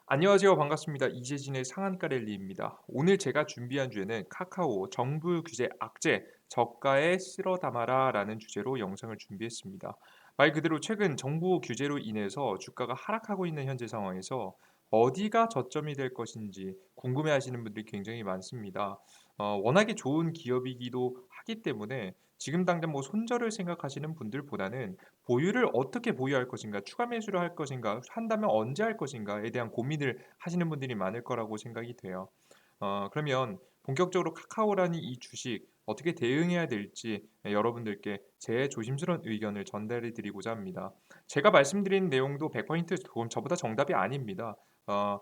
안녕하세요. 반갑습니다. 이재진의 상한가 랠리입니다. 오늘 제가 준비한 주제는 카카오 정부 규제 악재 저가에 쓸어 담아라라는 주제로 영상을 준비했습니다. 말 그대로 최근 정부 규제로 인해서 주가가 하락하고 있는 현재 상황에서 어디가 저점이 될 것인지 궁금해하시는 분들이 굉장히 많습니다. 워낙에 좋은 기업이기도 하기 때문에 지금 당장 뭐 손절을 생각하시는 분들보다는 보유를 어떻게 보유할 것인가, 추가 매수를 할 것인가, 한다면 언제 할 것인가에 대한 고민을 하시는 분들이 많을 거라고 생각이 돼요. 그러면 본격적으로 카카오라는 이 주식 어떻게 대응해야 될지 여러분들께 제 조심스러운 의견을 전달해 드리고자 합니다. 제가 말씀드린 내용도 100% 저보다 정답이 아닙니다.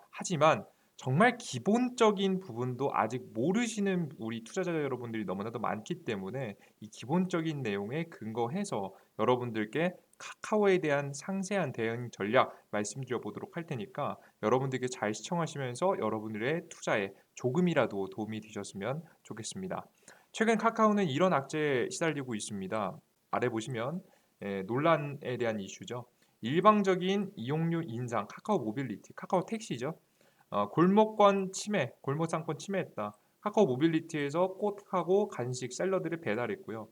하지만 정말 기본적인 부분도 아직 모르시는 우리 투자자 여러분들이 너무나도 많기 때문에 이 기본적인 내용에 근거해서 여러분들께 카카오에 대한 상세한 대응 전략 말씀드려 보도록 할 테니까 여러분들께 잘 시청하시면서 여러분들의 투자에 조금이라도 도움이 되셨으면 좋겠습니다. 최근 카카오는 이런 악재에 시달리고 있습니다. 아래 보시면 논란에 대한 이슈죠. 일방적인 이용료 인상, 카카오 모빌리티, 카카오 택시죠. 골목권 침해, 골목상권 침해했다. 카카오 모빌리티에서 꽃하고 간식, 샐러드를 배달했고요.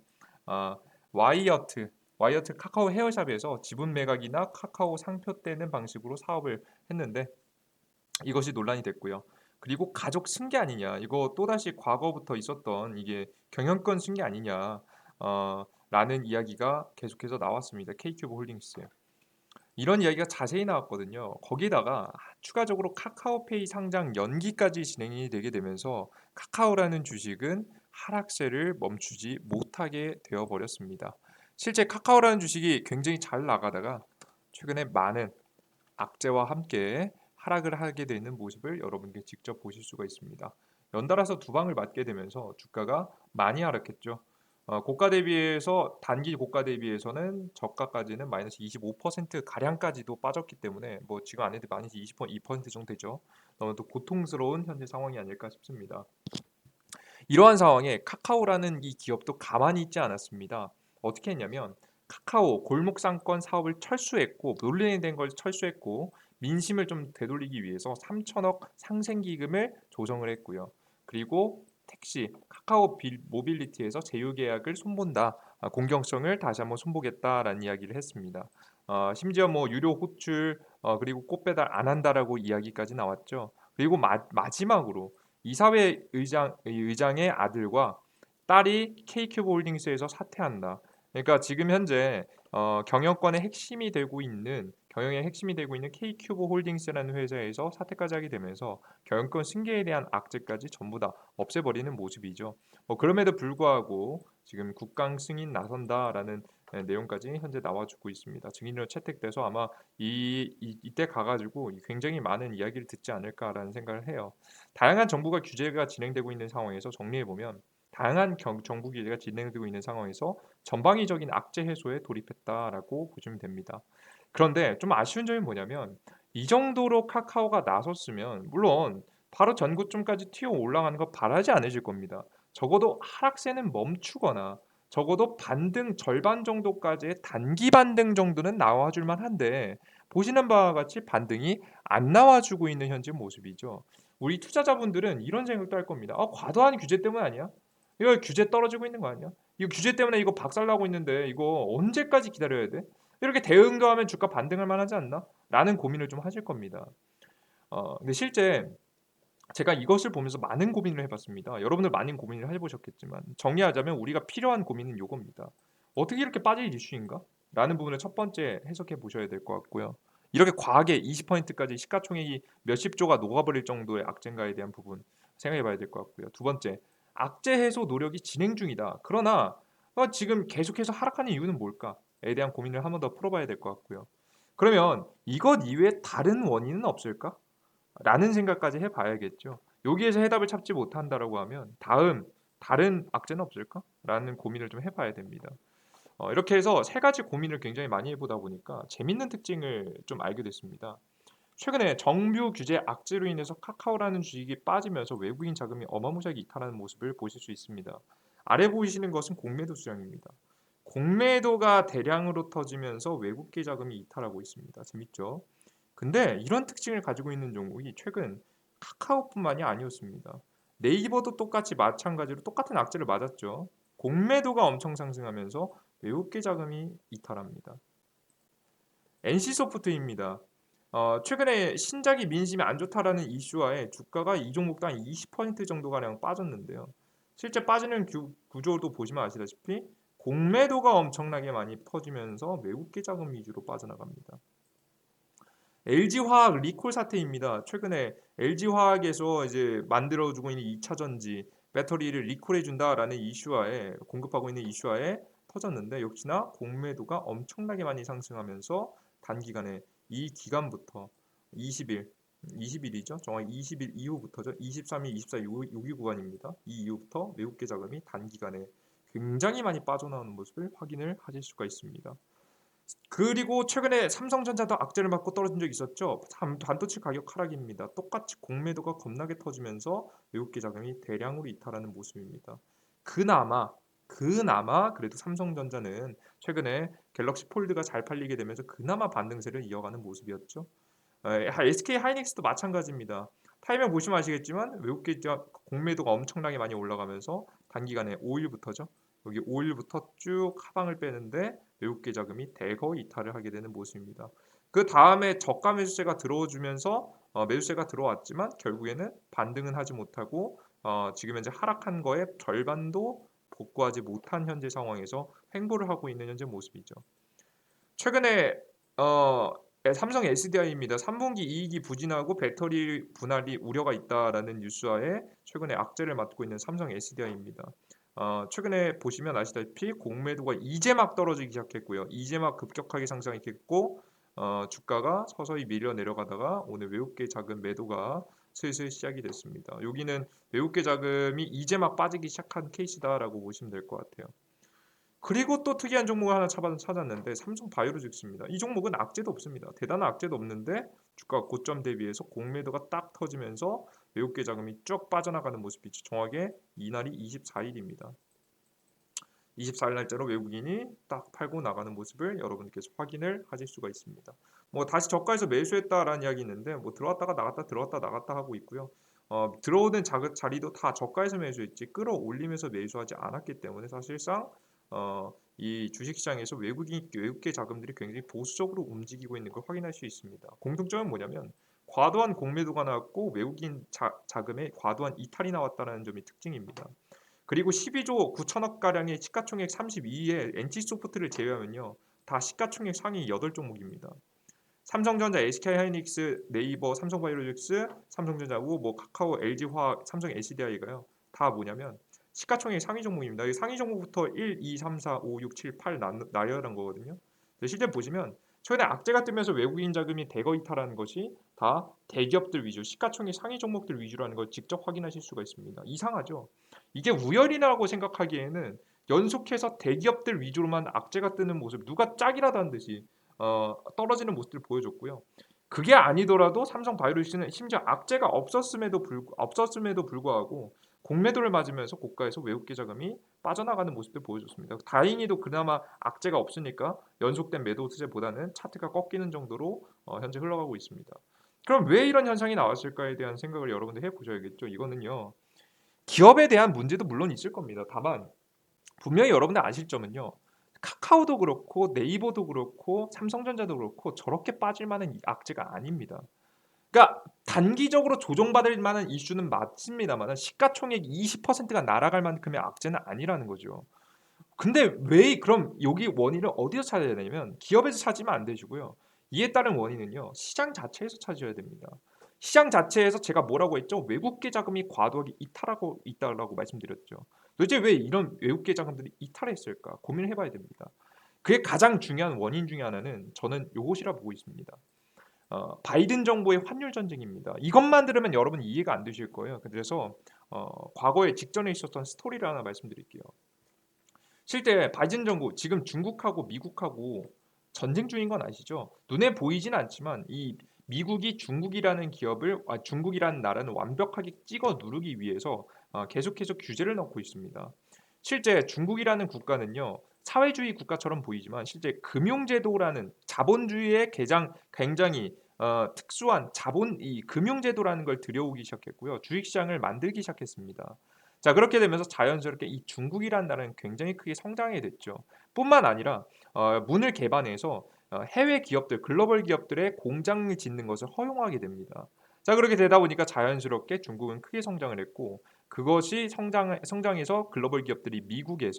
아, 와이어트, 와이어트 카카오 헤어샵에서 지분 매각이나 카카오 상표 떼는 방식으로 사업을 했는데 이것이 논란이 됐고요. 그리고 가족 승계 아니냐. 이거 또다시 과거부터 있었던 이게 경영권 승계 아니냐. 라는 이야기가 계속해서 나왔습니다. K큐브 홀딩스. 이런 이야기가 자세히 나왔거든요. 거기다가 추가적으로 카카오페이 상장 연기까지 진행이 되게 되면서 카카오라는 주식은 하락세를 멈추지 못하게 되어 버렸습니다. 실제 카카오라는 주식이 굉장히 잘 나가다가 최근에 많은 악재와 함께 하락을 하게 되는 모습을 여러분께 직접 보실 수가 있습니다. 연달아서 두 방을 맞게 되면서 주가가 많이 하락했죠. 고가 대비해서 단기 고가 대비해서는 저가까지는 마이너스 25% 가량까지도 빠졌기 때문에 뭐 지금 안 해도 마이너스 22% 정도 되죠. 너무도 고통스러운 현재 상황이 아닐까 싶습니다. 이러한 상황에 카카오라는 이 기업도 가만히 있지 않았습니다. 어떻게 했냐면 카카오 골목상권 사업을 철수했고 논란이 된 걸 철수했고 민심을 좀 되돌리기 위해서 3천억 상생기금을 조성을 했고요. 그리고 택시 카카오 모빌리티에서 제휴 계약을 손본다. 공정성을 다시 한번 손보겠다라는 이야기를 했습니다. 심지어 뭐 유료 호출 그리고 꽃배달 안 한다라고 이야기까지 나왔죠. 그리고 마지막으로 이사회 의장의 아들과 딸이 K큐브 홀딩스에서 사퇴한다. 그러니까 지금 현재 경영의 핵심이 되고 있는 K큐브 홀딩스라는 회사에서 사퇴까지 하게 되면서 경영권 승계에 대한 악재까지 전부 다 없애버리는 모습이죠. 그럼에도 불구하고 지금 국강 승인 나선다라는 내용까지 현재 나와주고 있습니다. 증인으로 채택돼서 아마 이때 가가지고 굉장히 많은 이야기를 듣지 않을까라는 생각을 해요. 다양한 정부가 규제가 진행되고 있는 상황에서 정리해 보면 다양한 정부 규제가 진행되고 있는 상황에서 전방위적인 악재 해소에 돌입했다라고 보시면 됩니다. 그런데 좀 아쉬운 점이 뭐냐면 이 정도로 카카오가 나섰으면 물론 바로 전고점까지 튀어 올라가는 거 바라지 않으실 겁니다. 적어도 하락세는 멈추거나 적어도 반등 절반 정도까지의 단기 반등 정도는 나와줄 만한데 보시는 바와 같이 반등이 안 나와주고 있는 현재 모습이죠. 우리 투자자분들은 이런 생각도 할 겁니다. 과도한 규제 때문 아니야? 이거 규제 떨어지고 있는 거 아니야? 이거 규제 때문에 이거 박살나고 있는데 이거 언제까지 기다려야 돼? 이렇게 대응도 하면 주가 반등할 만하지 않나? 라는 고민을 좀 하실 겁니다. 근데 실제 제가 이것을 보면서 많은 고민을 해봤습니다. 여러분들 많은 고민을 해보셨겠지만 정리하자면 우리가 필요한 고민은 요겁니다. 어떻게 이렇게 빠질 이슈인가? 라는 부분을 첫 번째 해석해 보셔야 될 것 같고요. 이렇게 과하게 20%까지 시가총액이 몇십 조가 녹아버릴 정도의 악재인가에 대한 부분 생각해 봐야 될 것 같고요. 두 번째, 악재 해소 노력이 진행 중이다. 그러나 지금 계속해서 하락하는 이유는 뭘까에 대한 고민을 한 번 더 풀어봐야 될 것 같고요. 그러면 이것 이외에 다른 원인은 없을까? 라는 생각까지 해봐야겠죠. 여기에서 해답을 찾지 못한다라고 하면 다른 악재는 없을까? 라는 고민을 좀 해봐야 됩니다. 이렇게 해서 세 가지 고민을 굉장히 많이 해보다 보니까 재밌는 특징을 좀 알게 됐습니다. 최근에 정부 규제 악재로 인해서 카카오라는 주식이 빠지면서 외국인 자금이 어마무시하게 이탈하는 모습을 보실 수 있습니다. 아래 보이시는 것은 공매도 수량입니다. 공매도가 대량으로 터지면서 외국계 자금이 이탈하고 있습니다. 재밌죠? 근데 이런 특징을 가지고 있는 종목이 최근 카카오뿐만이 아니었습니다. 네이버도 똑같이 마찬가지로 똑같은 악재를 맞았죠. 공매도가 엄청 상승하면서 외국계 자금이 이탈합니다. NC소프트입니다. 최근에 신작이 민심이 안 좋다라는 이슈와에 주가가 이 종목도 한 20% 정도가량 빠졌는데요. 실제 빠지는 구조도 보시면 아시다시피 공매도가 엄청나게 많이 퍼지면서 외국계 자금 위주로 빠져나갑니다. LG화학 리콜 사태입니다. 최근에 LG화학에서 이제 만들어주고 있는 2차 전지 배터리를 리콜해 준다라는 이슈화에 공급하고 있는 이슈화에 터졌는데 역시나 공매도가 엄청나게 많이 상승하면서 단기간에 이 기간부터 20일, 20일이죠. 정확히 20일 이후부터죠. 23일, 24일 여기 구간입니다. 이 이후부터 외국계 자금이 단기간에 굉장히 많이 빠져나오는 모습을 확인을 하실 수가 있습니다. 그리고 최근에 삼성전자도 악재를 맞고 떨어진 적이 있었죠. 반도체 가격 하락입니다. 똑같이 공매도가 겁나게 터지면서 외국계 자금이 대량으로 이탈하는 모습입니다. 그나마 그래도 삼성전자는 최근에 갤럭시 폴드가 잘 팔리게 되면서 그나마 반등세를 이어가는 모습이었죠. SK 하이닉스도 마찬가지입니다. 타이밍 보시면 아시겠지만 외국계 공매도가 엄청나게 많이 올라가면서 단기간에 5일부터죠. 여기 5일부터 쭉 하방을 빼는데 외국계 자금이 대거 이탈을 하게 되는 모습입니다. 그 다음에 저가 매수세가 들어주면서 매수세가 들어왔지만 결국에는 반등은 하지 못하고 지금 현재 하락한 거에 절반도 복구하지 못한 현재 상황에서 횡보를 하고 있는 현재 모습이죠. 최근에 어, 삼성 SDI입니다. 3분기 이익이 부진하고 배터리 분할이 우려가 있다라는 뉴스와에 최근에 악재를 맞고 있는 삼성 SDI입니다. 최근에 보시면 아시다시피 공매도가 이제 막 떨어지기 시작했고요. 이제 막 급격하게 상승했고 주가가 서서히 밀려 내려가다가 오늘 외국계 자금 매도가 슬슬 시작이 됐습니다. 여기는 외국계 자금이 이제 막 빠지기 시작한 케이스다라고 보시면 될 것 같아요. 그리고 또 특이한 종목을 하나 찾았는데 삼성 바이오로직스입니다. 이 종목은 악재도 없습니다. 대단한 악재도 없는데 주가 고점 대비해서 공매도가 딱 터지면서 외국계 자금이 쭉 빠져나가는 모습이죠. 정확하게 이날이 24일입니다. 24일 날짜로 외국인이 딱 팔고 나가는 모습을 여러분께서 확인을 하실 수가 있습니다. 뭐 다시 저가에서 매수했다라는 이야기 있는데 뭐 들어왔다가 나갔다 들어왔다 나갔다 하고 있고요. 들어오는 자리도 다 저가에서 매수했지 끌어올리면서 매수하지 않았기 때문에 사실상 이 주식시장에서 외국계 자금들이 굉장히 보수적으로 움직이고 있는 걸 확인할 수 있습니다. 공통점은 뭐냐면 과도한 공매도가 나왔고 외국인 자금의 과도한 이탈이 나왔다는 점이 특징입니다. 그리고 12조 9천억 가량의 시가총액 32위에 NC소프트를 제외하면요. 다 시가총액 상위 8종목입니다. 삼성전자, SK하이닉스, 네이버, 삼성바이오로직스, 삼성전자고 뭐 카카오, LG화학, 삼성 SDI가요. 다 뭐냐면 시가총액 상위 종목입니다. 이 상위 종목부터 1, 2, 3, 4, 5, 6, 7, 8 나열한 거거든요. 실제 보시면 최근에 악재가 뜨면서 외국인 자금이 대거 이탈하는 것이 다 대기업들 위주, 시가총액 상위 종목들 위주라는 걸 직접 확인하실 수가 있습니다. 이상하죠? 이게 우열이라고 생각하기에는 연속해서 대기업들 위주로만 악재가 뜨는 모습, 누가 짝이라도 한 듯이 떨어지는 모습을 보여줬고요. 그게 아니더라도 삼성 바이오로직스는 심지어 악재가 없었음에도 불구하고 공매도를 맞으면서 고가에서 외국계 자금이 빠져나가는 모습을 보여줬습니다. 다행히도 그나마 악재가 없으니까 연속된 매도 추세보다는 차트가 꺾이는 정도로 현재 흘러가고 있습니다. 그럼 왜 이런 현상이 나왔을까에 대한 생각을 여러분들 해보셔야겠죠. 이거는요. 기업에 대한 문제도 물론 있을 겁니다. 다만 분명히 여러분들 아실 점은요. 카카오도 그렇고 네이버도 그렇고 삼성전자도 그렇고 저렇게 빠질 만한 악재가 아닙니다. 그러니까 단기적으로 조정받을 만한 이슈는 맞습니다만 시가총액 20%가 날아갈 만큼의 악재는 아니라는 거죠. 근데 왜 그럼 여기 원인을 어디서 찾아야 되냐면 기업에서 찾으면 안 되시고요. 이에 따른 원인은요. 시장 자체에서 찾아야 됩니다. 시장 자체에서 제가 뭐라고 했죠? 외국계 자금이 과도하게 이탈하고 있다라고 말씀드렸죠. 도대체 왜 이런 외국계 자금들이 이탈했을까? 고민을 해봐야 됩니다. 그게 가장 중요한 원인 중에 하나는 저는 요것이라 보고 있습니다. 바이든 정부의 환율 전쟁입니다. 이것만 들으면 여러분 이해가 안 되실 거예요. 그래서 과거에 직전에 있었던 스토리를 하나 말씀드릴게요. 실제 바이든 정부 지금 중국하고 미국하고 전쟁 중인 건 아시죠? 눈에 보이진 않지만 이 미국이 중국이라는 나라는 완벽하게 찍어 누르기 위해서 계속해서 규제를 넣고 있습니다. 실제 중국이라는 국가는요. 사회주의 국가처럼 보이지만 실제 금융제도라는 자본주의의 굉장히 특수한 자본 이 금융제도라는 걸 들여오기 시작했고요. 주식시장을 만들기 시작했습니다. 자 그렇게 되면서 자연스럽게 이 중국이라는 나라는 굉장히 크게 성장하게 됐죠. 뿐만 아니라 문을 개방해서 해외 기업들, 글로벌 기업들의 공장을 짓는 것을 허용하게 됩니다. 자 그렇게 되다 보니까 자연스럽게 중국은 크게 성장을 했고 그것이 성장해서 글로벌 기업들이 미국에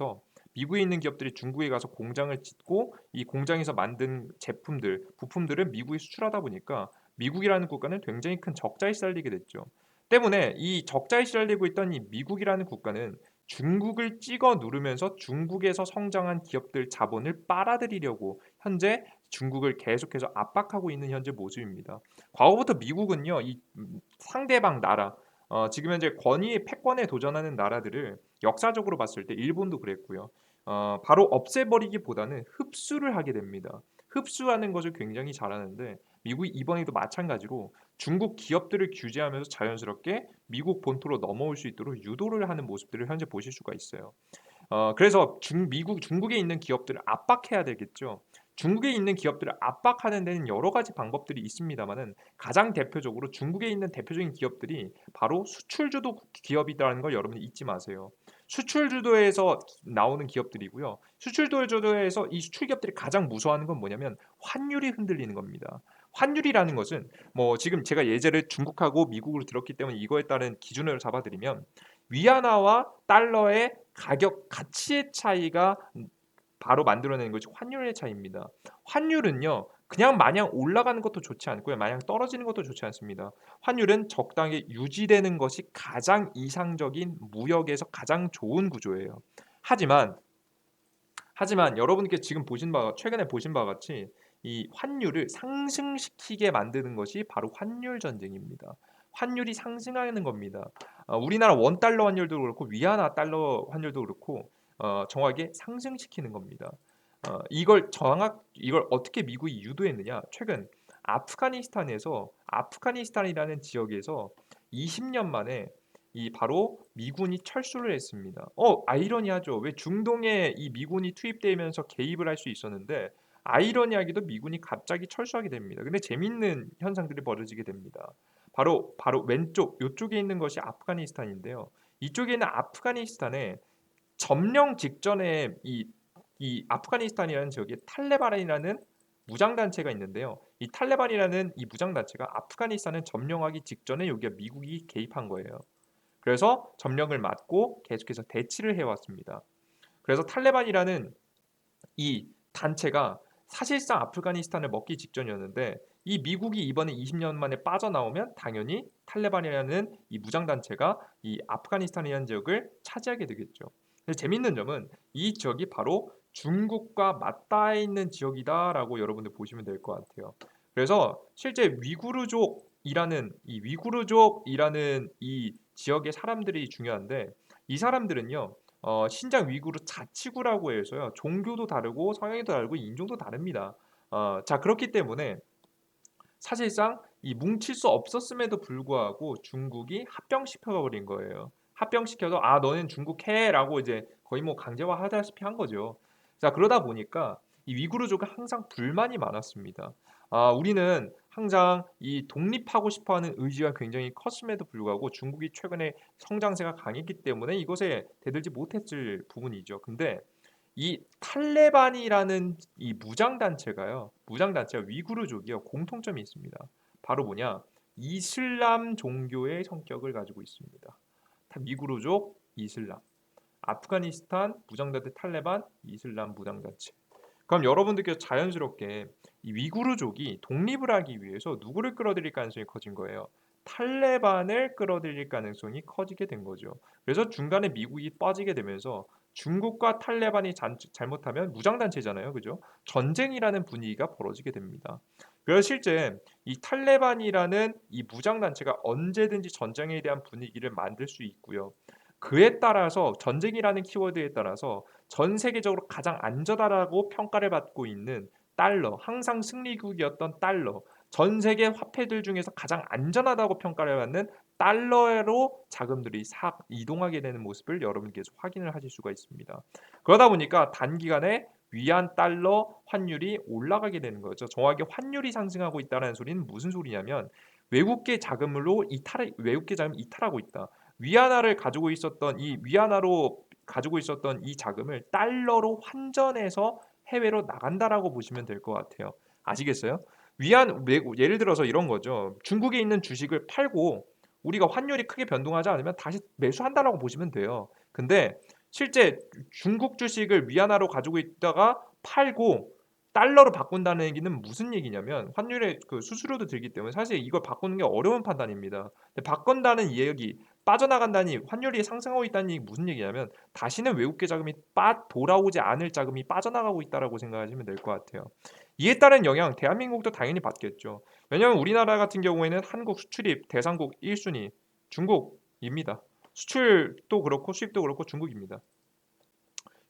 있는 기업들이 중국에 가서 공장을 짓고 이 공장에서 만든 제품들, 부품들을 미국에 수출하다 보니까 미국이라는 국가는 굉장히 큰 적자에 시달리게 됐죠. 때문에 이 적자에 시달리고 있던 이 미국이라는 국가는 중국을 찍어 누르면서 중국에서 성장한 기업들 자본을 빨아들이려고 현재 중국을 계속해서 압박하고 있는 현재 모습입니다. 과거부터 미국은요, 이 상대방 나라, 지금 현재 권위 패권에 도전하는 나라들을 역사적으로 봤을 때 일본도 그랬고요. 바로 없애버리기보다는 흡수를 하게 됩니다. 흡수하는 것을 굉장히 잘하는데 미국이 이번에도 마찬가지로 중국 기업들을 규제하면서 자연스럽게 미국 본토로 넘어올 수 있도록 유도를 하는 모습들을 현재 보실 수가 있어요. 그래서 중국에 있는 기업들을 압박해야 되겠죠. 중국에 있는 기업들을 압박하는 데는 여러 가지 방법들이 있습니다만은 가장 대표적으로 중국에 있는 대표적인 기업들이 바로 수출주도 기업이라는 걸 여러분이 잊지 마세요. 수출주도에서 나오는 기업들이고요. 수출주도에서 이 수출 기업들이 가장 무서워하는 건 뭐냐면 환율이 흔들리는 겁니다. 환율이라는 것은 뭐 지금 제가 예제를 중국하고 미국으로 들었기 때문에 이거에 따른 기준을 잡아드리면 위안화와 달러의 가격 가치의 차이가 바로 만들어내는 것이 환율의 차이입니다. 환율은요. 그냥 마냥 올라가는 것도 좋지 않고요. 마냥 떨어지는 것도 좋지 않습니다. 환율은 적당히 유지되는 것이 가장 이상적인 무역에서 가장 좋은 구조예요. 하지만 여러분께 지금 최근에 보신 바와 같이 이 환율을 상승시키게 만드는 것이 바로 환율 전쟁입니다. 환율이 상승하는 겁니다. 우리나라 원 달러 환율도 그렇고 위안화 달러 환율도 그렇고 정확하게 상승시키는 겁니다. 이걸 어떻게 미국이 유도했느냐? 최근 아프가니스탄이라는 지역에서 20년 만에 이 바로 미군이 철수를 했습니다. 아이러니하죠. 왜 중동에 이 미군이 투입되면서 개입을 할 수 있었는데 아이러니하게도 미군이 갑자기 철수하게 됩니다. 근데 재밌는 현상들이 벌어지게 됩니다. 바로 왼쪽 요쪽에 있는 것이 아프가니스탄인데요. 이쪽에 있는 아프가니스탄에 점령 직전에 이 아프가니스탄이라는 지역에 탈레반이라는 무장 단체가 있는데요. 이 탈레반이라는 이 무장 단체가 아프가니스탄을 점령하기 직전에 여기가 미국이 개입한 거예요. 그래서 점령을 막고 계속해서 대치를 해왔습니다. 그래서 탈레반이라는 이 단체가 사실상 아프가니스탄을 먹기 직전이었는데 이 미국이 이번에 20년 만에 빠져나오면 당연히 탈레반이라는 이 무장 단체가 이 아프가니스탄이라는 지역을 차지하게 되겠죠. 근데 재밌는 점은 이 지역이 바로 중국과 맞닿아 있는 지역이다라고 여러분들 보시면 될 것 같아요. 그래서 실제 위구르족이라는 이 지역의 사람들이 중요한데 이 사람들은요. 신장 위구르 자치구라고 해서요. 종교도 다르고 성향도 다르고 인종도 다릅니다. 자 그렇기 때문에 사실상 이 뭉칠 수 없었음에도 불구하고 중국이 합병시켜 버린 거예요. 합병시켜서 "아 너는 중국 해."라고 이제 거의 뭐 강제화하다시피 한 거죠. 자 그러다 보니까 이 위구르족은 항상 불만이 많았습니다. 우리는 항상 이 독립하고 싶어 하는 의지가 굉장히 컸음에도 불구하고 중국이 최근에 성장세가 강했기 때문에 이것에 대들지 못했을 부분이죠. 근데 이 탈레반이라는 이 무장단체가 위구르족이요. 공통점이 있습니다. 바로 뭐냐? 이슬람 종교의 성격을 가지고 있습니다. 위구르족, 이슬람. 아프가니스탄 무장단체 탈레반, 이슬람 무장단체. 그럼 여러분들께서 자연스럽게 이 위구르족이 독립을 하기 위해서 누구를 끌어들일 가능성이 커진 거예요? 탈레반을 끌어들일 가능성이 커지게 된 거죠. 그래서 중간에 미국이 빠지게 되면서 중국과 탈레반이 잘못하면 무장단체잖아요. 그죠? 전쟁이라는 분위기가 벌어지게 됩니다. 그래서 실제 이 탈레반이라는 이 무장단체가 언제든지 전쟁에 대한 분위기를 만들 수 있고요. 그에 따라서 전쟁이라는 키워드에 따라서 전 세계적으로 가장 안전하다고 평가를 받고 있는 달러, 항상 승리국이었던 달러, 전 세계 화폐들 중에서 가장 안전하다고 평가를 받는 달러로 자금들이 싹 이동하게 되는 모습을 여러분께서 확인을 하실 수가 있습니다. 그러다 보니까 단기간에 위안 달러 환율이 올라가게 되는 거죠. 정확하게 환율이 상승하고 있다는 소리는 무슨 소리냐면 외국계 자금으로 외국계 자금이 이탈하고 있다. 위안화를 가지고 있었던 이 위안화로 가지고 있었던 이 자금을 달러로 환전해서 해외로 나간다라고 보시면 될 것 같아요. 아시겠어요? 예를 들어서 이런 거죠. 중국에 있는 주식을 팔고 우리가 환율이 크게 변동하지 않으면 다시 매수한다라고 보시면 돼요. 근데 실제 중국 주식을 위안화로 가지고 있다가 팔고 달러로 바꾼다는 얘기는 무슨 얘기냐면 환율의 그 수수료도 들기 때문에 사실 이걸 바꾸는 게 어려운 판단입니다. 근데 바꾼다는 이야기, 빠져나간다니 환율이 상승하고 있다는 얘기 무슨 얘기냐면 다시는 외국계 자금이 돌아오지 않을 자금이 빠져나가고 있다라고 생각하시면 될 것 같아요. 이에 따른 영향 대한민국도 당연히 받겠죠. 왜냐하면 우리나라 같은 경우에는 한국 수출입 대상국 1순위 중국입니다. 수출도 그렇고 수입도 그렇고 중국입니다.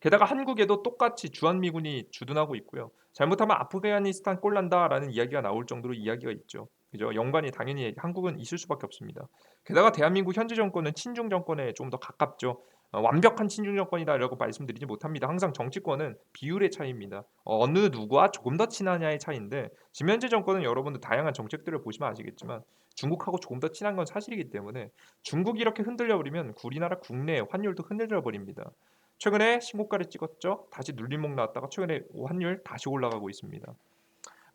게다가 한국에도 똑같이 주한미군이 주둔하고 있고요. 잘못하면 아프가니스탄 꼴난다라는 이야기가 나올 정도로 이야기가 있죠. 그죠? 연관이 당연히 한국은 있을 수밖에 없습니다. 게다가 대한민국 현재 정권은 친중 정권에 좀 더 가깝죠. 완벽한 친중 정권이다라고 말씀드리지 못합니다. 항상 정치권은 비율의 차이입니다. 어느 누구와 조금 더 친하냐의 차이인데 지금 현재 정권은 여러분들 다양한 정책들을 보시면 아시겠지만 중국하고 조금 더 친한 건 사실이기 때문에 중국이 이렇게 흔들려 버리면 우리나라 국내 환율도 흔들려 버립니다. 최근에 신고가를 찍었죠. 다시 눌림목 나왔다가 최근에 환율 다시 올라가고 있습니다.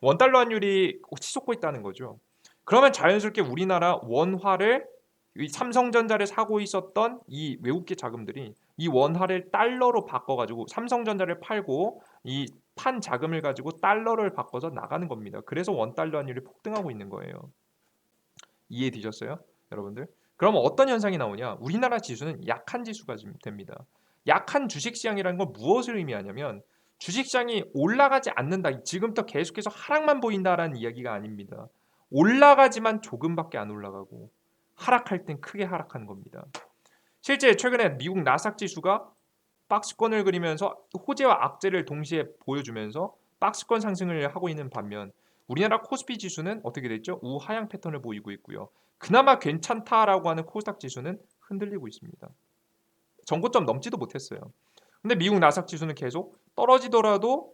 원달러 환율이 치솟고 있다는 거죠. 그러면 자연스럽게 우리나라 원화를 이 삼성전자를 사고 있었던 이 외국계 자금들이 이 원화를 달러로 바꿔가지고 삼성전자를 팔고 이 판 자금을 가지고 달러를 바꿔서 나가는 겁니다. 그래서 원달러 환율이 폭등하고 있는 거예요. 이해되셨어요, 여러분들? 그럼 어떤 현상이 나오냐? 우리나라 지수는 약한 지수가 됩니다. 약한 주식시장이라는 건 무엇을 의미하냐면 주식시장이 올라가지 않는다. 지금부터 계속해서 하락만 보인다라는 이야기가 아닙니다. 올라가지만 조금밖에 안 올라가고 하락할 땐 크게 하락하는 겁니다. 실제 최근에 미국 나스닥 지수가 박스권을 그리면서 호재와 악재를 동시에 보여주면서 박스권 상승을 하고 있는 반면 우리나라 코스피 지수는 어떻게 됐죠? 우하향 패턴을 보이고 있고요. 그나마 괜찮다라고 하는 코스닥 지수는 흔들리고 있습니다. 전고점 넘지도 못했어요. 근데 미국 나스닥 지수는 계속 떨어지더라도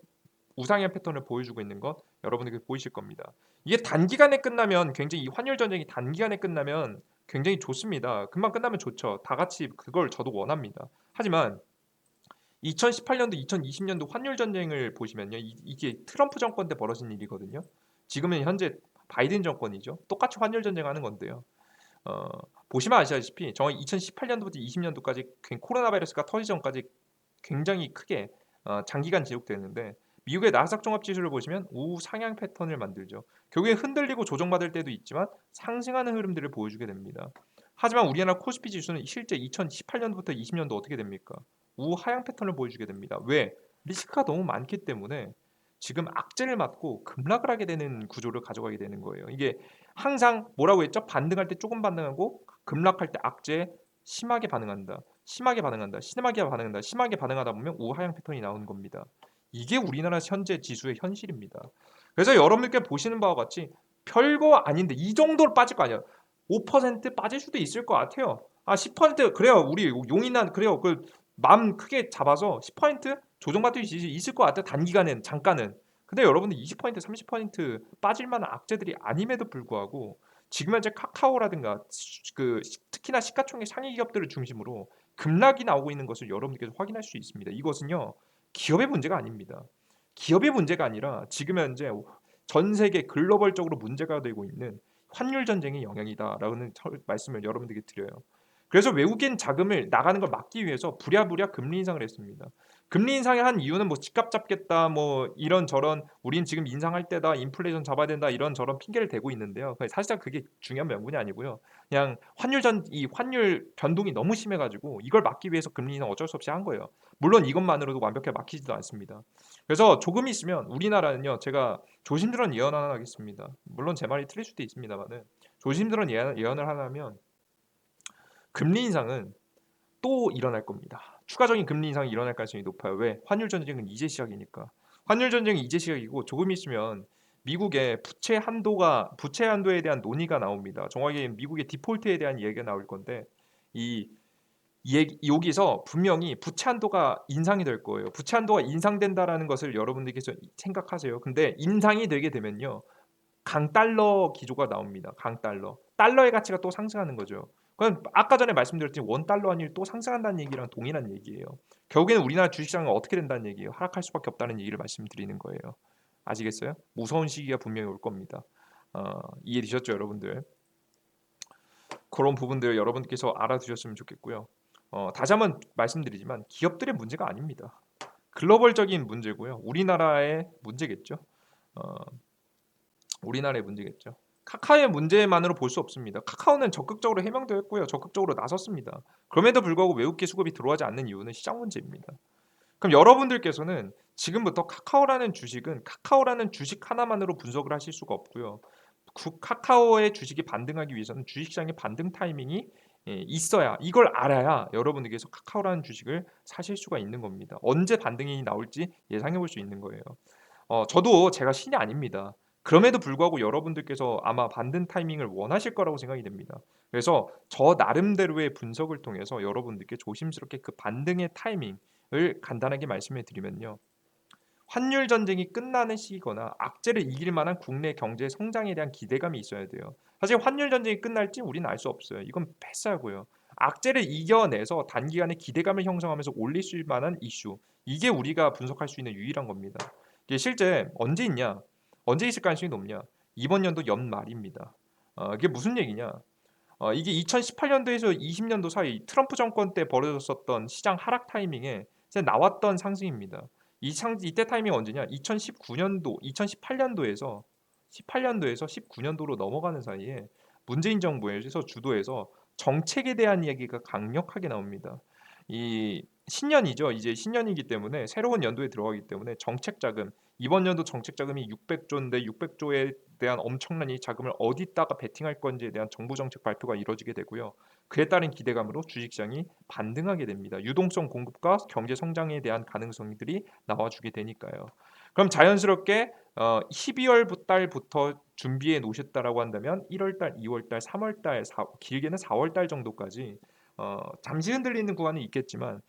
우상향 패턴을 보여주고 있는 것 여러분들께 보이실 겁니다. 이게 단기간에 끝나면 굉장히 이 환율 전쟁이 단기간에 끝나면 굉장히 좋습니다. 금방 끝나면 좋죠. 다 같이 그걸 저도 원합니다. 하지만 2018년도, 2020년도 환율 전쟁을 보시면요. 이게 트럼프 정권 때 벌어진 일이거든요. 지금은 현재 바이든 정권이죠. 똑같이 환율 전쟁하는 건데요. 어, 보시면 아시다시피 정확히 2018년도부터 20년도까지 코로나 바이러스가 터지기 전까지 굉장히 크게 장기간 지속됐는데 미국의 나스닥 종합 지수를 보시면 우상향 패턴을 만들죠. 결국에 흔들리고 조정받을 때도 있지만 상승하는 흐름들을 보여주게 됩니다. 하지만 우리나라 코스피 지수는 실제 2018년부터 20년도 어떻게 됩니까? 우하향 패턴을 보여주게 됩니다. 왜? 리스크가 너무 많기 때문에 지금 악재를 맞고 급락을 하게 되는 구조를 가져가게 되는 거예요. 이게 항상 뭐라고 했죠? 반등할 때 조금 반등하고 급락할 때 악재에 심하게 반응한다. 심하게 반응한다. 심하게 반응한다. 심하게 반응하다 보면 우하향 패턴이 나오는 겁니다. 이게 우리나라 현재 지수의 현실입니다. 그래서 여러분들께 보시는 바와 같이 별거 아닌데 이 정도로 빠질 거 아니야. 5% 빠질 수도 있을 것 같아요. 10% 그래요. 우리 용인한 그래요. 그 마음 크게 잡아서 10% 조정받을 수 있을 것 같아요. 단기간엔 잠깐은. 근데 여러분들 20% 30% 빠질 만한 악재들이 아님에도 불구하고 지금 현재 카카오라든가 특히나 시가총액 상위 기업들을 중심으로 급락이 나오고 있는 것을 여러분들께서 확인할 수 있습니다. 이것은요. 기업의 문제가 아닙니다. 기업의 문제가 아니라 지금 현재 전 세계 글로벌적으로 문제가 되고 있는 환율 전쟁의 영향이다라는 말씀을 여러분들께 드려요. 그래서 외국인 자금을 나가는 걸 막기 위해서 부랴부랴 금리 인상을 했습니다. 금리 인상을 한 이유는 뭐 집값 잡겠다, 뭐 이런 저런 우린 지금 인상할 때다, 인플레이션 잡아야 된다 이런 저런 핑계를 대고 있는데요. 사실상 그게 중요한 명분이 아니고요. 그냥 이 환율 변동이 너무 심해가지고 이걸 막기 위해서 금리 인상 어쩔 수 없이 한 거예요. 물론 이것만으로도 완벽하게 막히지도 않습니다. 그래서 조금 있으면 우리나라는요, 제가 조심스러운 예언 하나 하겠습니다. 물론 제 말이 틀릴 수도 있습니다만은 조심스러운 예언을 하나 하면 금리 인상은 또 일어날 겁니다. 추가적인 금리 인상이 일어날 가능성이 높아요. 왜? 환율 전쟁은 이제 시작이니까. 환율 전쟁이 이제 시작이고 조금 있으면 미국의 부채 한도에 대한 논의가 나옵니다. 정확히 미국의 디폴트에 대한 얘기가 나올 건데 이 여기서 분명히 부채 한도가 인상이 될 거예요. 부채 한도가 인상된다라는 것을 여러분들께서 생각하세요. 근데 인상이 되게 되면요. 강달러 기조가 나옵니다. 강달러. 달러의 가치가 또 상승하는 거죠. 그건 아까 전에 말씀드렸지만 원달러 환율이 또 상승한다는 얘기랑 동일한 얘기예요. 결국에는 우리나라 주식시장은 어떻게 된다는 얘기예요. 하락할 수밖에 없다는 얘기를 말씀드리는 거예요. 아시겠어요? 무서운 시기가 분명히 올 겁니다. 이해되셨죠, 여러분들? 그런 부분들 여러분께서 알아두셨으면 좋겠고요. 다시 한번 말씀드리지만 기업들의 문제가 아닙니다. 글로벌적인 문제고요. 우리나라의 문제겠죠. 어, 우리나라의 문제겠죠. 카카오의 문제만으로 볼 수 없습니다. 카카오는 적극적으로 해명되었고요. 적극적으로 나섰습니다. 그럼에도 불구하고 외국계 수급이 들어오지 않는 이유는 시장 문제입니다. 그럼 여러분들께서는 지금부터 카카오라는 주식 하나만으로 분석을 하실 수가 없고요. 카카오의 주식이 반등하기 위해서는 주식시장의 반등 타이밍이 있어야 이걸 알아야 여러분들께서 카카오라는 주식을 사실 수가 있는 겁니다. 언제 반등이 나올지 예상해 볼 수 있는 거예요. 저도 제가 신이 아닙니다. 그럼에도 불구하고 여러분들께서 아마 반등 타이밍을 원하실 거라고 생각이 됩니다. 그래서 저 나름대로의 분석을 통해서 여러분들께 조심스럽게 그 반등의 타이밍을 간단하게 말씀해 드리면요. 환율 전쟁이 끝나는 시기거나 악재를 이길 만한 국내 경제 성장에 대한 기대감이 있어야 돼요. 사실 환율 전쟁이 끝날지 우리는 알 수 없어요. 이건 패스하고요. 악재를 이겨내서 단기간에 기대감을 형성하면서 올릴 수 있을 만한 이슈. 이게 우리가 분석할 수 있는 유일한 겁니다. 이게 실제 언제 있냐? 언제 있을 가능성이 높냐? 이번 연도 연말입니다. 이게 무슨 얘기냐? 이게 2018년도에서 20년도 사이 트럼프 정권 때 벌어졌었던 시장 하락 타이밍에 이제 나왔던 상승입니다. 이때 타이밍 언제냐? 2019년도, 2018년도에서 19년도로 넘어가는 사이에 문재인 정부에서 주도해서 정책에 대한 이야기가 강력하게 나옵니다. 이 신년이죠. 이제 신년이기 때문에 새로운 연도에 들어가기 때문에 정책 자금 이번 연도 정책 자금이 600조인데 600조에 대한 엄청난 이 자금을 어디다가 베팅할 건지에 대한 정부 정책 발표가 이루어지게 되고요. 그에 따른 기대감으로 주식시장이 반등하게 됩니다. 유동성 공급과 경제 성장에 대한 가능성들이 나와주게 되니까요. 그럼 자연스럽게 12월 달부터 준비해 놓으셨다라고 한다면 1월 달, 2월 달, 3월 달, 길게는 4월 달 정도까지 잠시 흔들리는 구간이 있겠지만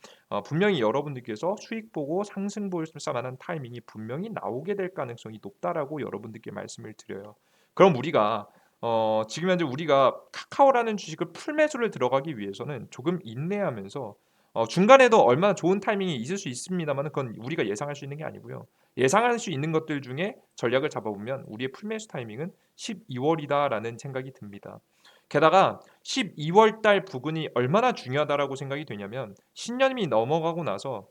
분명히 여러분들께서 수익 보고 상승 볼 만한 타이밍이 분명히 나오게 될 가능성이 높다라고 여러분들께 말씀을 드려요. 그럼 우리가 지금 현재 우리가 카카오라는 주식을 풀매수를 들어가기 위해서는 조금 인내하면서 중간에도 얼마나 좋은 타이밍이 있을 수 있습니다만 그건 우리가 예상할 수 있는 게 아니고요. 예상할 수 있는 것들 중에 전략을 잡아보면 우리의 풀매수 타이밍은 12월이다라는 생각이 듭니다. 게다가 12월 달 부근이 얼마나 중요하다라고 생각이 되냐면 신년이 넘어가고 나서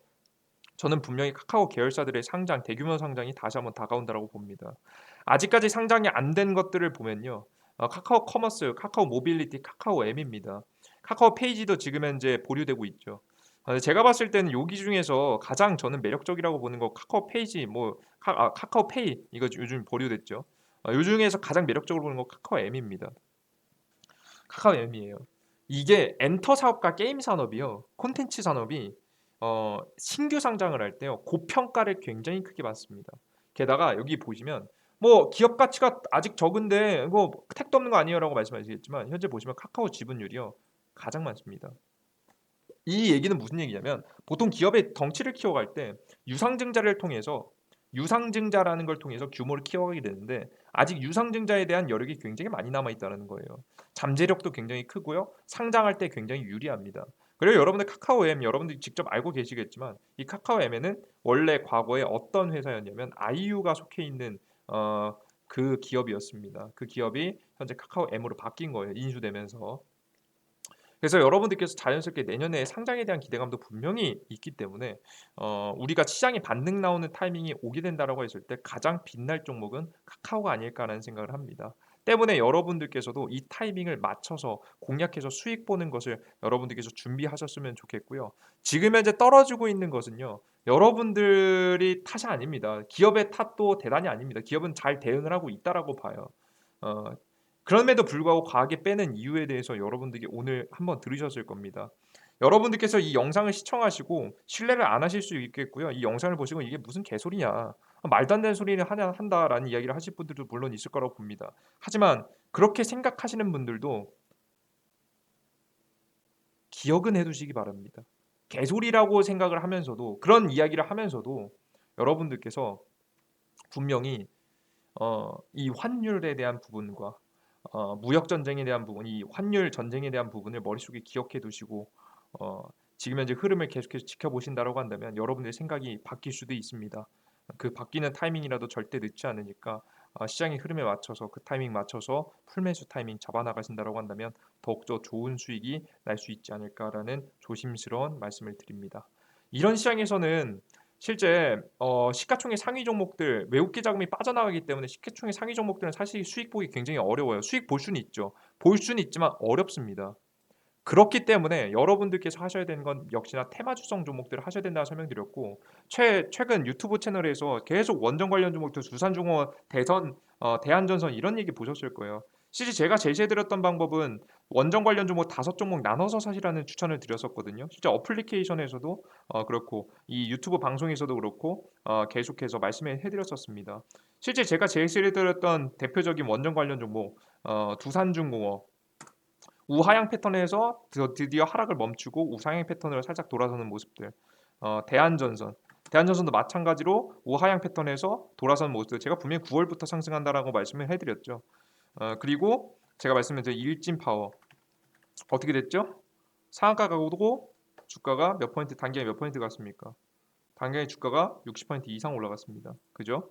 저는 분명히 카카오 계열사들의 상장, 대규모 상장이 다시 한번 다가온다라고 봅니다. 아직까지 상장이 안 된 것들을 보면요. 카카오 커머스, 카카오 모빌리티, 카카오 M입니다. 카카오 페이지도 지금 현재 보류되고 있죠. 제가 봤을 때는 여기 중에서 가장 저는 매력적이라고 보는 거 카카오 페이지, 카카오 페이 이거 요즘 보류됐죠. 요 중에서 가장 매력적으로 보는 거 카카오 M입니다. 카카오 M이에요. 이게 엔터 사업과 게임 산업이요. 콘텐츠 산업이 신규 상장을 할 때요. 고평가를 굉장히 크게 받습니다. 게다가 여기 보시면 뭐 기업 가치가 아직 적은데 이거 택도 없는 거 아니에요라고 말씀하시겠지만 현재 보시면 카카오 지분율이요. 가장 많습니다. 이 얘기는 무슨 얘기냐면 보통 기업의 덩치를 키워갈 때 유상증자를 통해서 유상증자라는 걸 통해서 규모를 키워가게 되는데 아직 유상증자에 대한 여력이 굉장히 많이 남아 있다는 거예요. 잠재력도 굉장히 크고요. 상장할 때 굉장히 유리합니다. 그리고 여러분들 카카오엠 여러분들이 직접 알고 계시겠지만 이 카카오엠에는 원래 과거에 어떤 회사였냐면 아이유가 속해 있는 그 기업이었습니다. 그 기업이 현재 카카오엠으로 바뀐 거예요. 인수되면서. 그래서 여러분들께서 자연스럽게 내년에 상장에 대한 기대감도 분명히 있기 때문에 우리가 시장이 반등 나오는 타이밍이 오게 된다라고 했을 때 가장 빛날 종목은 카카오가 아닐까라는 생각을 합니다. 때문에 여러분들께서도 이 타이밍을 맞춰서 공략해서 수익 보는 것을 여러분들께서 준비하셨으면 좋겠고요. 지금 현재 떨어지고 있는 것은요. 여러분들이 탓이 아닙니다. 기업의 탓도 대단히 아닙니다. 기업은 잘 대응을 하고 있다라고 봐요. 어, 그럼에도 불구하고 과하게 빼는 이유에 대해서 여러분들이 오늘 한번 들으셨을 겁니다. 여러분들께서 이 영상을 시청하시고 신뢰를 안 하실 수 있겠고요. 이 영상을 보시고 이게 무슨 개소리냐, 말도 안 되는 소리를 한다라는 이야기를 하실 분들도 물론 있을 거라고 봅니다. 하지만 그렇게 생각하시는 분들도 기억은 해 두시기 바랍니다. 개소리라고 생각을 하면서도 그런 이야기를 하면서도 여러분들께서 분명히 이 환율에 대한 부분과 무역 전쟁에 대한 부분, 이 환율 전쟁에 대한 부분을 머릿속에 기억해 두시고 어 지금 현재 흐름을 계속해서 지켜보신다라고 한다면 여러분들의 생각이 바뀔 수도 있습니다. 그 바뀌는 타이밍이라도 절대 늦지 않으니까 시장의 흐름에 맞춰서 그 타이밍 맞춰서 풀매수 타이밍 잡아 나가신다라고 한다면 더욱더 좋은 수익이 날 수 있지 않을까라는 조심스러운 말씀을 드립니다. 이런 시장에서는 실제 시가총액 상위 종목들 외국계 자금이 빠져나가기 때문에 시가총액 상위 종목들은 사실 수익 보기 굉장히 어려워요. 수익 볼 수는 있죠. 볼 수는 있지만 어렵습니다. 그렇기 때문에 여러분들께서 하셔야 되는 건 역시나 테마주성 종목들을 하셔야 된다고 설명드렸고 최근 유튜브 채널에서 계속 원전 관련 종목들 두산중공업, 대선, 대한전선 이런 얘기 보셨을 거예요. 실제 제가 제시해 드렸던 방법은 원전 관련 종목 5종목 나눠서 사시라는 추천을 드렸었거든요. 실제 어플리케이션에서도 그렇고 이 유튜브 방송에서도 그렇고 계속해서 말씀해 드렸었습니다. 실제 제가 제시해 드렸던 대표적인 원전 관련 종목 두산중공업 우하향 패턴에서 드디어 하락을 멈추고 우상향 패턴으로 살짝 돌아서는 모습들. 대한전선. 대한전선도 마찬가지로 우하향 패턴에서 돌아서는 모습들. 제가 분명히 9월부터 상승한다라고 말씀을 해드렸죠. 그리고 제가 말씀드린 일진파워 어떻게 됐죠? 상한가가 오고 주가가 몇 퍼센트 단기에 몇 퍼센트 갔습니까? 단기의 주가가 60% 이상 올라갔습니다. 그죠?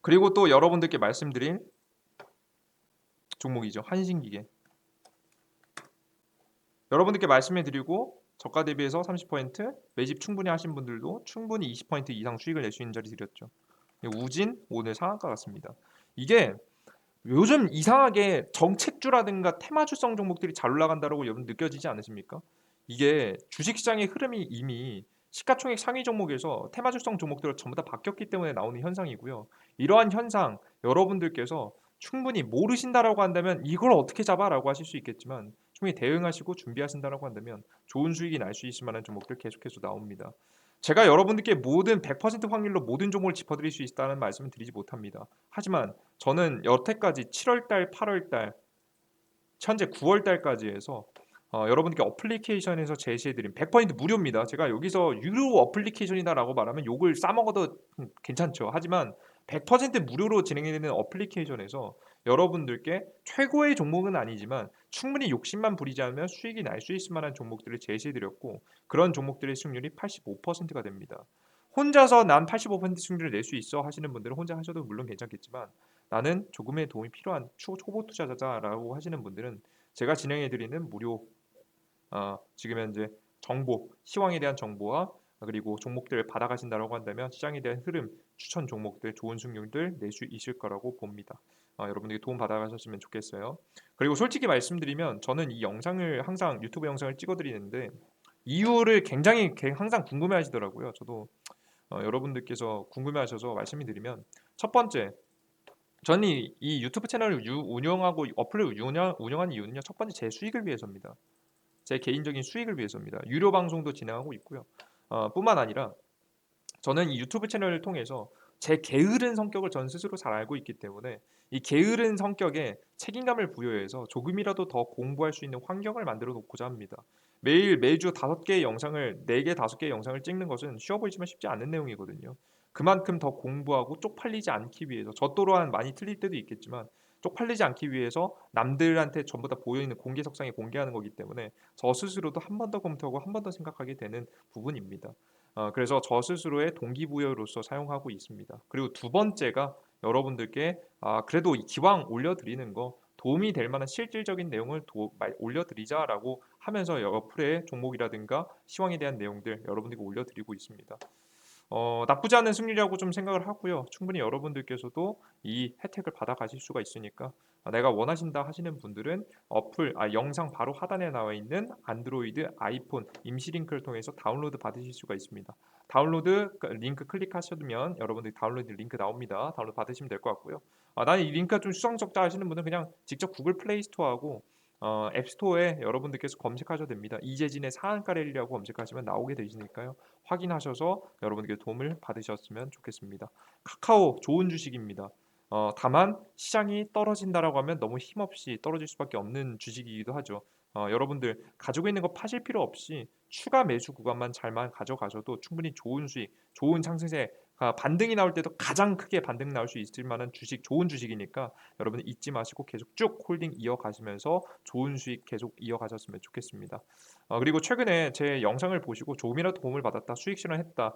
그리고 또 여러분들께 말씀드린 종목이죠. 한신기계. 여러분들께 말씀해 드리고 저가 대비해서 30% 매집 충분히 하신 분들도 충분히 20% 이상 수익을 낼 수 있는 자리 드렸죠. 우진 오늘 상한가 같습니다. 이게 요즘 이상하게 정책주라든가 테마주성 종목들이 잘 올라간다고 여러분 느껴지지 않으십니까? 이게 주식시장의 흐름이 이미 시가총액 상위 종목에서 테마주성 종목들로 전부 다 바뀌었기 때문에 나오는 현상이고요. 이러한 현상 여러분들께서 충분히 모르신다라고 한다면 이걸 어떻게 잡아라고 하실 수 있겠지만 충분히 대응하시고 준비하신다라고 한다면 좋은 수익이 날 수 있을 만한 종목들 계속해서 나옵니다. 제가 여러분들께 모든 100% 확률로 모든 종목을 짚어드릴 수 있다는 말씀은 드리지 못합니다. 하지만 저는 여태까지 7월달, 8월달, 현재 9월달까지 해서 여러분께 어플리케이션에서 제시해드린 100% 무료입니다. 제가 여기서 유료 어플리케이션이다라고 말하면 욕을 싸먹어도 괜찮죠. 하지만 100% 무료로 진행되는 어플리케이션에서 여러분들께 최고의 종목은 아니지만 충분히 욕심만 부리지 않으면 수익이 날 수 있을 만한 종목들을 제시해드렸고 그런 종목들의 수익률이 85%가 됩니다. 혼자서 난 85% 수익률을 낼 수 있어 하시는 분들은 혼자 하셔도 물론 괜찮겠지만 나는 조금의 도움이 필요한 초보 투자자라고 하시는 분들은 제가 진행해드리는 무료 지금 현재 정보, 시황에 대한 정보와 그리고 종목들을 받아가신다고 한다면 시장에 대한 흐름, 추천 종목들, 좋은 수익률들 낼 수 있을 거라고 봅니다. 여러분들이 도움 받아가셨으면 좋겠어요. 그리고 솔직히 말씀드리면 저는 이 영상을 항상 유튜브 영상을 찍어드리는데 이유를 굉장히 항상 궁금해하시더라고요. 저도 여러분들께서 궁금해하셔서 말씀을 드리면 첫 번째 저는 이 유튜브 채널을 운영하고 어플을 운영하는 이유는요. 첫 번째 제 수익을 위해서입니다. 제 개인적인 수익을 위해서입니다. 유료 방송도 진행하고 있고요. 뿐만 아니라 저는 이 유튜브 채널을 통해서 제 게으른 성격을 전 스스로 잘 알고 있기 때문에 이 게으른 성격에 책임감을 부여해서 조금이라도 더 공부할 수 있는 환경을 만들어 놓고자 합니다. 매주 5개의 영상을 4개, 5개의 영상을 찍는 것은 쉬워 보이지만 쉽지 않은 내용이거든요. 그만큼 더 공부하고 쪽팔리지 않기 위해서 저 또한 많이 틀릴 때도 있겠지만 쪽팔리지 않기 위해서 남들한테 전부 다 보여있는 공개석상에 공개하는 거기 때문에 저 스스로도 한 번 더 검토하고 한 번 더 생각하게 되는 부분입니다. 그래서 저 스스로의 동기부여로서 사용하고 있습니다. 그리고 두 번째가 여러분들께 그래도 기왕 올려드리는 거 도움이 될 만한 실질적인 내용을 올려드리자라고 하면서 어플의 종목이라든가 시황에 대한 내용들 여러분들께 올려드리고 있습니다. 나쁘지 않은 승률이라고 좀 생각을 하고요. 충분히 여러분들께서도 이 혜택을 받아가실 수가 있으니까 내가 원하신다 하시는 분들은 영상 바로 하단에 나와 있는 안드로이드, 아이폰 임시 링크를 통해서 다운로드 받으실 수가 있습니다. 다운로드 링크 클릭하시면 여러분들이 다운로드 링크 나옵니다. 다운로드 받으시면 될 것 같고요. 나는 이 링크가 좀 수상쩍다 하시는 분들은 그냥 직접 구글 플레이 스토어하고 앱스토어에 여러분들께서 검색하셔도 됩니다. 이재진의 상한가 랠리라고 검색하시면 나오게 되시니까요. 확인하셔서 여러분에게 도움을 받으셨으면 좋겠습니다. 카카오 좋은 주식입니다. 다만 시장이 떨어진다라고 하면 너무 힘없이 떨어질 수밖에 없는 주식이기도 하죠. 여러분들 가지고 있는 거 파실 필요 없이 추가 매수 구간만 잘만 가져가셔도 충분히 좋은 수익, 좋은 상승세, 반등이 나올 때도 가장 크게 반등 나올 수 있을 만한 주식, 좋은 주식이니까 여러분 잊지 마시고 계속 쭉 홀딩 이어가시면서 좋은 수익 계속 이어가셨으면 좋겠습니다. 그리고 최근에 제 영상을 보시고 조금이라도 도움을 받았다, 수익 실현했다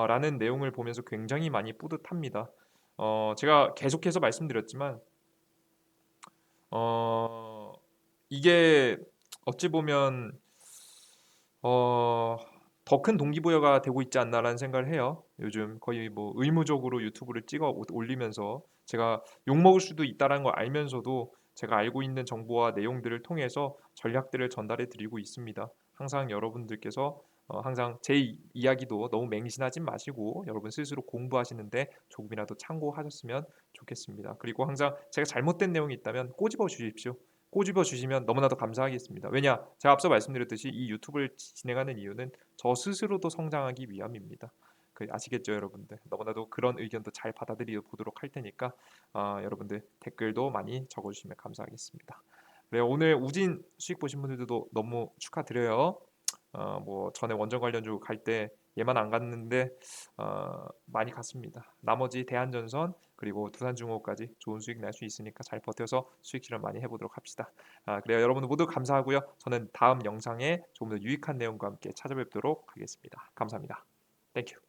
라는 내용을 보면서 굉장히 많이 뿌듯합니다. 제가 계속해서 말씀드렸지만 어 이게 어찌 보면 어 '더 큰 동기부여가 되고 있지 않나.'라는 생각을 해요. 요즘 거의 뭐 의무적으로 유튜브를 찍어 올리면서 제가 욕먹을 수도 있다라는 걸 알면서도 제가 알고 있는 정보와 내용들을 통해서 전략들을 전달해 드리고 있습니다. 항상 여러분들께서 항상 제 이야기도 너무 맹신하지 마시고 여러분 스스로 공부하시는데 조금이라도 참고하셨으면 좋겠습니다. 그리고 항상 제가 잘못된 내용이 있다면 꼬집어 주십시오. 꼬집어 주시면 너무나도 감사하겠습니다. 왜냐? 제가 앞서 말씀드렸듯이 이 유튜브를 진행하는 이유는 저 스스로도 성장하기 위함입니다. 아시겠죠, 여러분들? 너무나도 그런 의견도 잘 받아들여 보도록 할 테니까 여러분들 댓글도 많이 적어주시면 감사하겠습니다. 네, 오늘 우진 수익 보신 분들도 너무 축하드려요. 뭐 전에 원전 관련주 갈 때 얘만 안 갔는데 많이 갔습니다. 나머지 대한전선 그리고 두산중공업까지 좋은 수익 낼 수 있으니까 잘 버텨서 수익 실현 많이 해보도록 합시다. 그래요. 여러분들 모두 감사하고요. 저는 다음 영상에 조금 더 유익한 내용과 함께 찾아뵙도록 하겠습니다. 감사합니다. 땡큐.